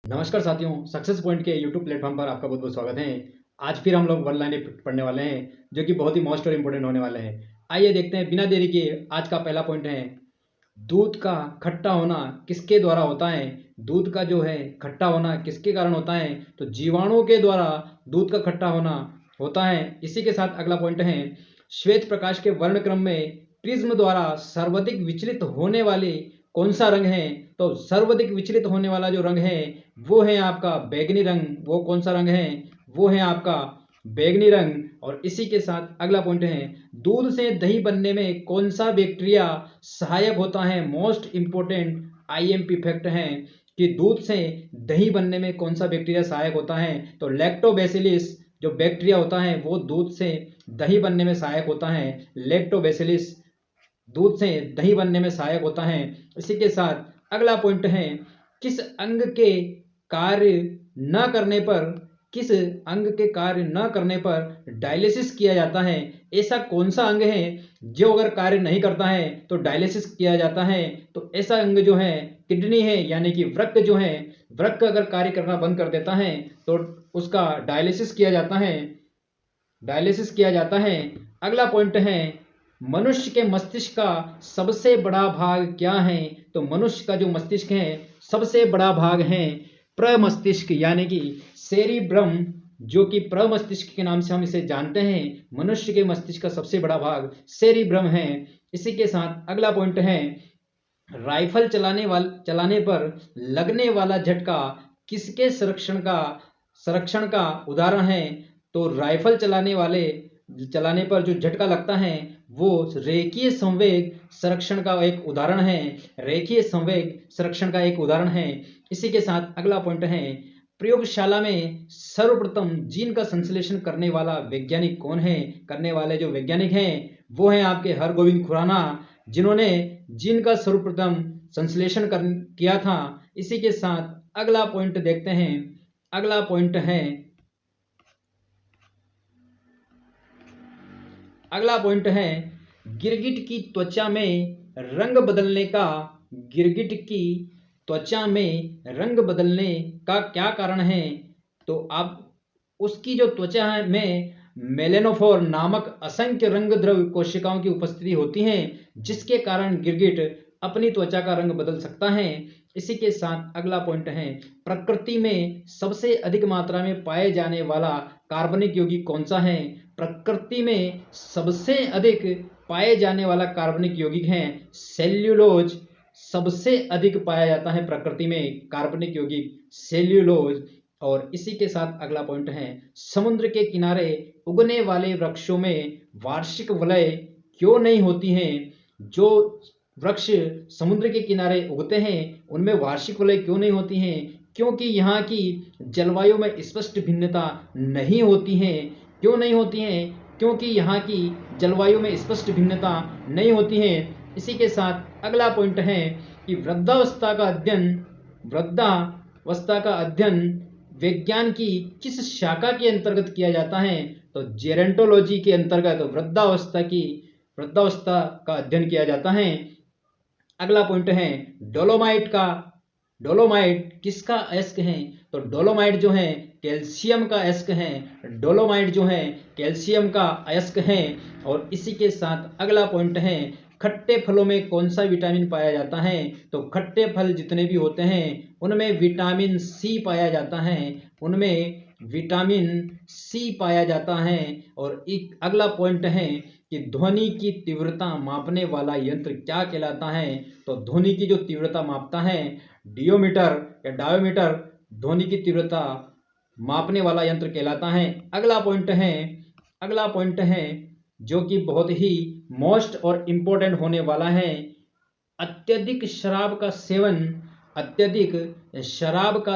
नमस्कार साथियों, success point के यूट्यूब प्लेटफॉर्म पर आपका बहुत बहुत स्वागत है। आज फिर हम लोग वन लाइनें पढ़ने वाले हैं जो कि बहुत ही मोस्ट और इम्पोर्टेंट होने वाले हैं। आइए देखते हैं बिना देरी के। आज का पहला पॉइंट है, दूध का खट्टा होना किसके द्वारा होता है। दूध का जो है खट्टा होना किसके कारण होता है, तो जीवाणुओं के द्वारा दूध का खट्टा होना होता है। इसी के साथ अगला पॉइंट है, श्वेत प्रकाश के वर्णक्रम में प्रिज्म द्वारा सर्वाधिक विचलित होने वाली कौन सा रंग है। तो सर्वाधिक विचलित होने वाला जो रंग है वो है आपका बैगनी रंग। वो कौन सा रंग है, वो है आपका बैगनी रंग। और इसी के साथ अगला पॉइंट है, दूध से दही बनने में कौन सा बैक्टीरिया सहायक होता है। मोस्ट इंपोर्टेंट आईएमपी फैक्ट है कि दूध से दही बनने में कौन सा बैक्टीरिया सहायक होता है। तो लैक्टोबैसिलिस जो बैक्टीरिया होता है वो दूध से दही बनने में सहायक होता है। लैक्टोबैसिलिस दूध से दही बनने में सहायक होता है। इसी के साथ अगला पॉइंट है, किस अंग के कार्य न करने पर किस अंग के कार्य न करने पर डायलिसिस किया जाता है। ऐसा कौन सा अंग है जो अगर कार्य नहीं करता है तो डायलिसिस किया जाता है। तो ऐसा अंग जो है किडनी है, यानी कि वृक्क जो है, वृक्क अगर कार्य करना बंद कर देता है तो उसका डायलिसिस किया जाता है। डायलिसिस किया जाता है। अगला पॉइंट है, मनुष्य के मस्तिष्क का सबसे बड़ा भाग क्या है। तो मनुष्य का जो मस्तिष्क है सबसे बड़ा भाग है प्रमस्तिष्क, यानी कि सेरिब्रम, जो कि प्रमस्तिष्क के नाम से हम इसे जानते हैं। मनुष्य के मस्तिष्क का सबसे बड़ा भाग सेरिब्रम है। इसी के साथ अगला पॉइंट है, राइफल चलाने पर लगने वाला झटका किसके संरक्षण का उदाहरण है। तो राइफल चलाने पर जो झटका लगता है वो रेखीय संवेग संरक्षण का एक उदाहरण है। रेखीय संवेग संरक्षण का एक उदाहरण है। इसी के साथ अगला पॉइंट है, प्रयोगशाला में सर्वप्रथम जीन का संश्लेषण करने वाला वैज्ञानिक कौन है। करने वाले जो वैज्ञानिक हैं वो हैं आपके हरगोविंद खुराना, जिन्होंने जीन का सर्वप्रथम संश्लेषण किया था। इसी के साथ अगला पॉइंट देखते हैं। अगला पॉइंट है, अगला पॉइंट है, गिरगिट की त्वचा में रंग बदलने का गिरगिट की त्वचा में रंग बदलने का क्या कारण है। तो आप उसकी जो त्वचा है में मेलेनोफोर नामक असंख्य रंग द्रव्य कोशिकाओं की उपस्थिति होती है, जिसके कारण गिरगिट अपनी त्वचा का रंग बदल सकता है। इसी के साथ अगला पॉइंट है, प्रकृति में सबसे अधिक मात्रा में पाए जाने वाला कार्बनिक यौगिक कौन सा है। प्रकृति में सबसे अधिक पाए जाने वाला कार्बनिक यौगिक है सेल्यूलोज। सबसे अधिक पाया जाता है प्रकृति में कार्बनिक यौगिक सेल्यूलोज। और इसी के साथ अगला पॉइंट है, समुद्र के किनारे उगने वाले वृक्षों में वार्षिक वलय क्यों नहीं होती हैं। जो वृक्ष समुद्र के किनारे उगते हैं उनमें वार्षिक वलय क्यों नहीं होती हैं। क्योंकि यहाँ की जलवायु में स्पष्ट भिन्नता नहीं होती है। क्यों नहीं होती हैं, क्योंकि यहाँ की जलवायु में स्पष्ट भिन्नता नहीं होती है। इसी के साथ अगला पॉइंट है कि वृद्धावस्था का अध्ययन विज्ञान की किस शाखा के अंतर्गत किया जाता है। तो जेरेंटोलॉजी के अंतर्गत वृद्धावस्था का अध्ययन किया जाता है। अगला पॉइंट है, डोलोमाइट किसका अयस्क है। तो डोलोमाइट जो है कैल्शियम का अयस्क है। डोलोमाइट जो है कैल्शियम का अयस्क है। और इसी के साथ अगला पॉइंट है, खट्टे फलों में कौन सा विटामिन पाया जाता है। तो खट्टे फल जितने भी होते हैं उनमें विटामिन सी पाया जाता है। उनमें विटामिन सी पाया जाता है। और एक अगला पॉइंट है कि ध्वनि की तीव्रता मापने वाला यंत्र क्या कहलाता है। तो ध्वनि की जो तीव्रता मापता है डियोमीटर या डायोमीटर ध्वनि की तीव्रता मापने वाला यंत्र कहलाता है। अगला पॉइंट है जो कि बहुत ही मोस्ट और इम्पोर्टेंट होने वाला है, अत्यधिक शराब का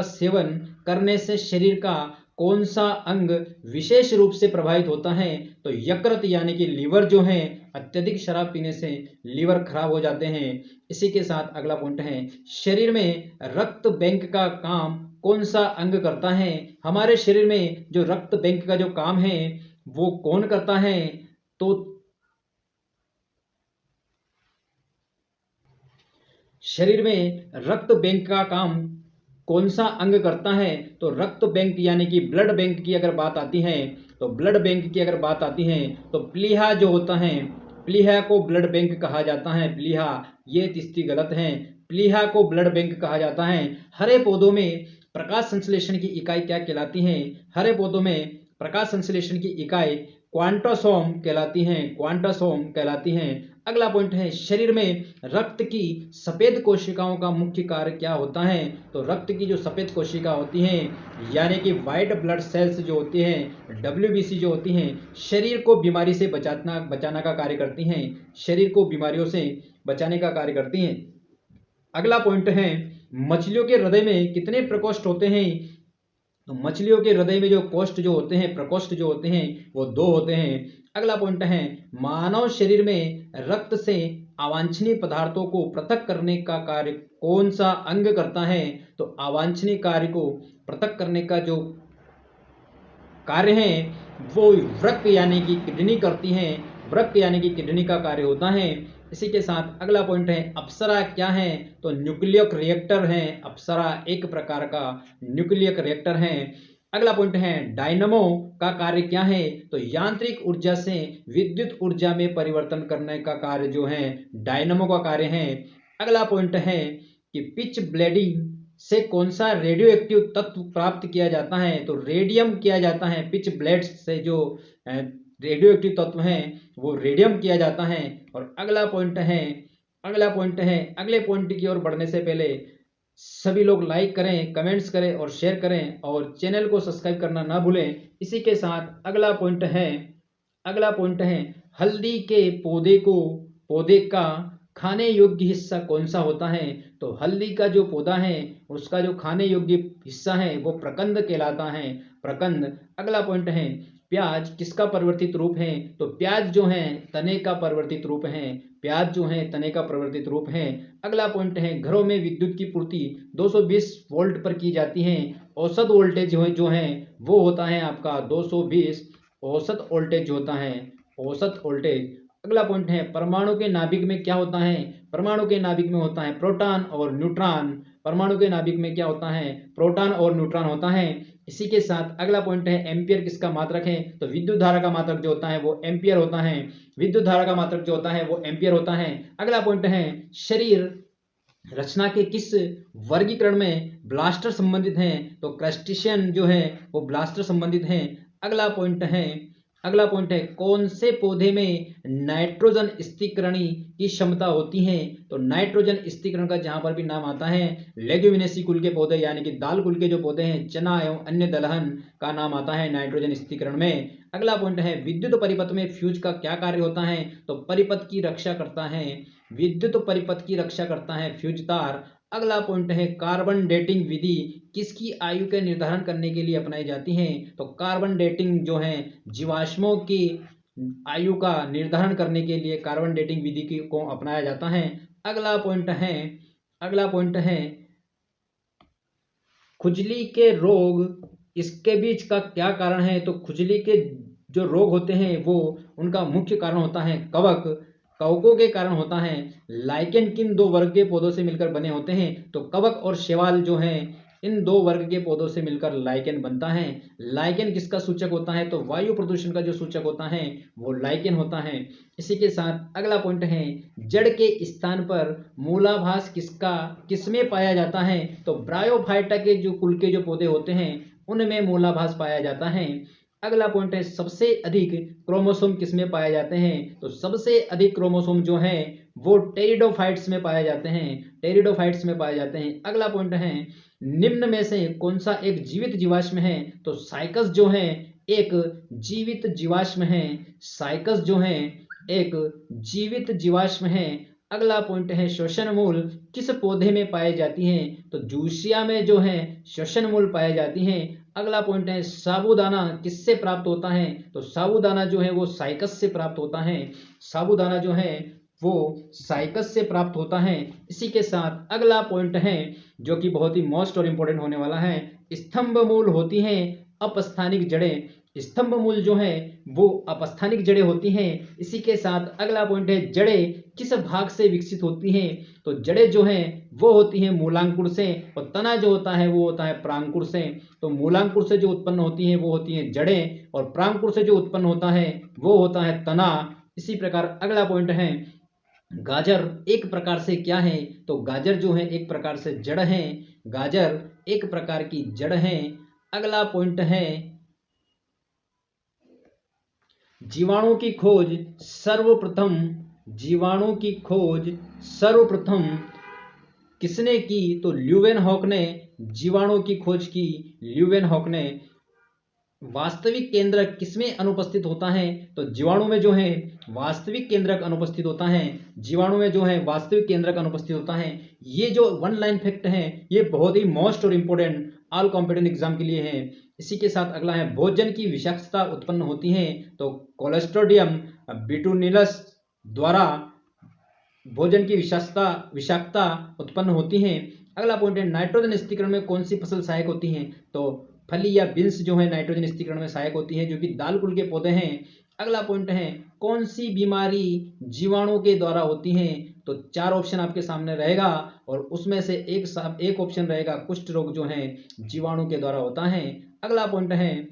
सेवन करने से शरीर का कौन सा अंग विशेष रूप से प्रभावित होता है। तो यकृत, यानी कि लीवर जो है, अत्यधिक शराब पीने से लीवर खराब हो जाते हैं। इसी के साथ अगला पॉइंट है, शरीर में रक्त बैंक का काम कौन सा अंग करता है। हमारे शरीर में जो रक्त बैंक का जो काम है वो कौन करता है। तो शरीर में रक्त बैंक का काम कौन सा अंग करता है? तो रक्त बैंक यानी कि ब्लड बैंक की अगर बात आती है, तो ब्लड बैंक की अगर बात आती है तो प्लीहा जो होता है, प्लीहा को ब्लड बैंक कहा जाता है। प्लीहा, ये तिस्ती गलत है, प्लीहा को ब्लड बैंक कहा जाता है। हरे पौधों में प्रकाश संश्लेषण की इकाई क्या कहलाती है? हरे पौधों में प्रकाश संश्लेषण की इकाई क्वांटोसोम कहलाती हैं, क्वांटोसोम कहलाती हैं। अगला पॉइंट है, शरीर में रक्त की सफेद कोशिकाओं का मुख्य कार्य क्या होता है? तो रक्त की जो सफेद कोशिका होती हैं यानी कि वाइट ब्लड सेल्स जो होती हैं, WBC जो होती हैं, शरीर को बीमारी से बचाना का कार्य करती हैं, शरीर को बीमारियों से बचाने का कार्य करती हैं। अगला पॉइंट है, मछलियों के हृदय में कितने प्रकोष्ठ होते हैं? तो मछलियों के हृदय में जो कोष्ठ जो होते हैं, प्रकोष्ठ जो होते हैं, वो 2 होते हैं। अगला पॉइंट है, मानव शरीर में रक्त से अवांछनीय पदार्थों को पृथक करने का कार्य कौन सा अंग करता है? तो अवांछनीय कार्य को पृथक करने का जो कार्य है वो वृक्क यानी कि किडनी करती है, वृक्क यानी कि किडनी का कार्य होता है। इसी के साथ अगला पॉइंट है, अप्सरा क्या है? तो न्यूक्लियक रिएक्टर है, अप्सरा एक प्रकार का न्यूक्लियक रिएक्टर है। अगला पॉइंट है, डायनमो का कार्य क्या है? तो यांत्रिक ऊर्जा से विद्युत ऊर्जा में परिवर्तन करने का कार्य जो है डायनमो का कार्य है। अगला पॉइंट है कि पिच ब्लेडिंग से कौन सा रेडियो एक्टिव तत्व प्राप्त किया जाता है? तो रेडियम किया जाता है, पिच ब्लेड्स से जो रेडियो एक्टिव तत्व हैं वो रेडियम किया जाता है। और अगला पॉइंट है, अगले पॉइंट की ओर बढ़ने से पहले सभी लोग लाइक करें, कमेंट्स करें और शेयर करें और चैनल को सब्सक्राइब करना ना भूलें। इसी के साथ अगला पॉइंट है, हल्दी के पौधे का खाने योग्य हिस्सा कौन सा होता है? तो हल्दी का जो पौधा है उसका जो खाने योग्य हिस्सा है वो प्रकंद कहलाता है, प्रकंद। अगला पॉइंट है, प्याज किसका परिवर्तित रूप है? तो प्याज जो है तने का परिवर्तित रूप है, प्याज जो है तने का परिवर्तित रूप है। अगला पॉइंट है, घरों में विद्युत की पूर्ति 220 वोल्ट पर की जाती है, औसत वोल्टेज जो है वो होता है आपका 220, औसत वोल्टेज होता है, औसत वोल्टेज। अगला पॉइंट है, परमाणु के नाभिक में क्या होता है? परमाणु के नाभिक में होता है प्रोटॉन और न्यूट्रॉन। परमाणु के नाभिक में क्या होता है? प्रोटॉन और न्यूट्रॉन होता है। इसी के साथ अगला पॉइंट है, एम्पियर किसका मात्रक है? तो विद्युत धारा का मात्रक जो होता है वो एम्पियर होता है, विद्युत धारा का मात्रक जो होता है वो एम्पियर होता है। अगला पॉइंट है, शरीर रचना के किस वर्गीकरण में ब्लास्टर संबंधित हैं? तो क्रस्टेशियन जो है वो ब्लास्टर संबंधित हैं। अगला पॉइंट है, कौन से पौधे में नाइट्रोजन स्थिरीकरण की क्षमता होती है? तो नाइट्रोजन स्थिरीकरण का जहां पर भी नाम आता है लेग्यूमिनेसी कुल के पौधे यानी कि दाल कुल के जो पौधे हैं, चना एवं अन्य दलहन का नाम आता है नाइट्रोजन स्थिरीकरण में। अगला पॉइंट है, विद्युत परिपथ में फ्यूज का क्या कार्य होता है? तो परिपथ की रक्षा करता है, विद्युत परिपथ की रक्षा करता है फ्यूज तार। अगला पॉइंट है, कार्बन डेटिंग विधि किसकी आयु के निर्धारण करने के लिए अपनाई जाती है? तो कार्बन डेटिंग जो है जीवाश्मों की आयु का निर्धारण करने के लिए कार्बन डेटिंग विधि को अपनाया जाता है। अगला पॉइंट है, खुजली के रोग इसके बीच का क्या कारण है? तो खुजली के जो रोग होते हैं वो उनका मुख्य कारण होता है कवकों के कारण होता है। लाइकेन किन 2 वर्ग के पौधों से मिलकर बने होते हैं? तो कवक और शैवाल जो हैं इन 2 वर्ग के पौधों से मिलकर लाइकेन बनता है। लाइकेन किसका सूचक होता है? तो वायु प्रदूषण का जो सूचक होता है वो लाइकेन होता है। इसी के साथ अगला पॉइंट है, जड़ के स्थान पर मूलाभास किसमें पाया जाता है? तो ब्रायोफाइटा के जो कुल के जो पौधे होते हैं उनमें मूलाभास पाया जाता है। अगला पॉइंट है, सबसे अधिक क्रोमोसोम किसमें पाए जाते हैं? तो सबसे अधिक क्रोमोसोम जो है वो टेरिडोफाइट्स में पाए जाते हैं, अगला पॉइंट है, निम्न में से कौन सा एक जीवित जीवाश्म है? तो साइकस जो है एक जीवित जीवाश्म है, साइकस जो है एक जीवित जीवाश्म है। अगला पॉइंट है, श्वसन मूल किस पौधे में पाई जाती हैं? तो जूसिया में जो है श्वसन मूल पाए जाती हैं। अगला पॉइंट है, साबूदाना किससे प्राप्त होता है? तो साबूदाना जो है वो साइकस से प्राप्त होता है, साबूदाना जो है वो साइकस से प्राप्त होता है। इसी के साथ अगला पॉइंट है जो कि बहुत ही मोस्ट और इम्पोर्टेंट होने वाला है, स्तंभ मूल होती हैं अपस्थानिक जड़ें। स्तंभ मूल जो है वो अपस्थानिक जड़ें होती हैं। इसी के साथ अगला पॉइंट है जड़ें किस भाग से विकसित होती हैं। तो जड़ें जो हैं वो होती हैं मूलांकुर से, और तना जो होता है वो होता है प्रांकुर से। तो मूलांकुर से जो उत्पन्न होती हैं वो होती हैं जड़ें, और प्रांकुर से जो उत्पन्न होता है वो होता है तना। इसी प्रकार अगला पॉइंट है गाजर एक प्रकार से क्या है। तो गाजर जो है एक प्रकार से जड़ है। गाजर एक प्रकार की जड़ है। अगला पॉइंट है जीवाणु की खोज सर्वप्रथम, जीवाणु की खोज सर्वप्रथम किसने की। तो ल्यूवेनहॉक ने जीवाणु की खोज की। ल्यूवेनहॉक ने। वास्तविक केंद्रक किसमें अनुपस्थित होता है। तो जीवाणु में जो है वास्तविक केंद्रक अनुपस्थित होता है। जीवाणु में जो है वास्तविक केंद्रक अनुपस्थित होता है। ये जो वन लाइन फैक्ट है ये बहुत ही मोस्ट और इम्पोर्टेंट ऑल कॉम्पिटेंट एग्जाम के लिए है। इसी के साथ अगला है भोजन की विषाक्तता उत्पन्न होती है। तो कोलेस्ट्रोडियम बिटूनिलस द्वारा भोजन की विषाक्तता उत्पन्न होती है। अगला पॉइंट है नाइट्रोजन स्थिरीकरण में कौन सी फसल सहायक होती है। तो फली या बीन्स जो है नाइट्रोजन स्थिरीकरण में सहायक होती है, जो कि दाल कुल के पौधे हैं। अगला पॉइंट है कौन सी बीमारी जीवाणु के द्वारा होती है। तो 4 ऑप्शन आपके सामने रहेगा, और उसमें से एक ऑप्शन रहेगा कुष्ठ रोग जो है जीवाणु के द्वारा होता है। अगला पॉइंट है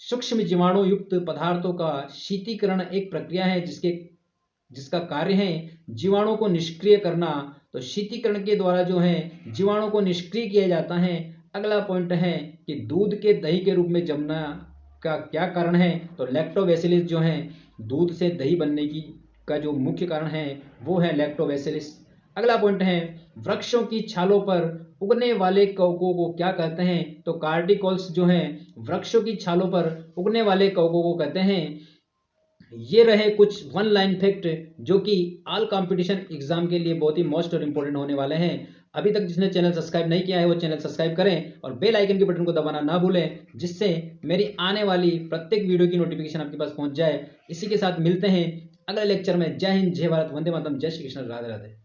सूक्ष्म जीवाणु युक्त पदार्थों का शीतीकरण एक प्रक्रिया है जिसका कार्य है जीवाणु को निष्क्रिय करना। तो शीतीकरण के द्वारा जो है जीवाणु को निष्क्रिय किया जाता है। अगला पॉइंट है कि दूध के दही के रूप में जमना का क्या कारण है। तो लैक्टोबैसिलस जो है दूध से दही बनने की का जो मुख्य कारण है वो है लैक्टोबैसिलस। अगला पॉइंट है वृक्षों की छालों पर उगने वाले कवकों को क्या कहते हैं। तो कार्टिकल्स जो है वृक्षों की छालों पर उगने वाले कवकों को कहते हैं। ये रहे कुछ वन लाइन फैक्ट जो कि ऑल कंपटीशन एग्जाम के लिए बहुत ही मोस्ट और इम्पोर्टेंट होने वाले हैं। अभी तक जिसने चैनल सब्सक्राइब नहीं किया है वो चैनल सब्सक्राइब करें और बेल आइकन के बटन को दबाना ना भूलें, जिससे मेरी आने वाली प्रत्येक वीडियो की नोटिफिकेशन आपके पास पहुंच जाए। इसी के साथ मिलते हैं अगले लेक्चर में। जय हिंद, जय भारत, वंदे मातरम, जय श्री कृष्ण, राधे राधे।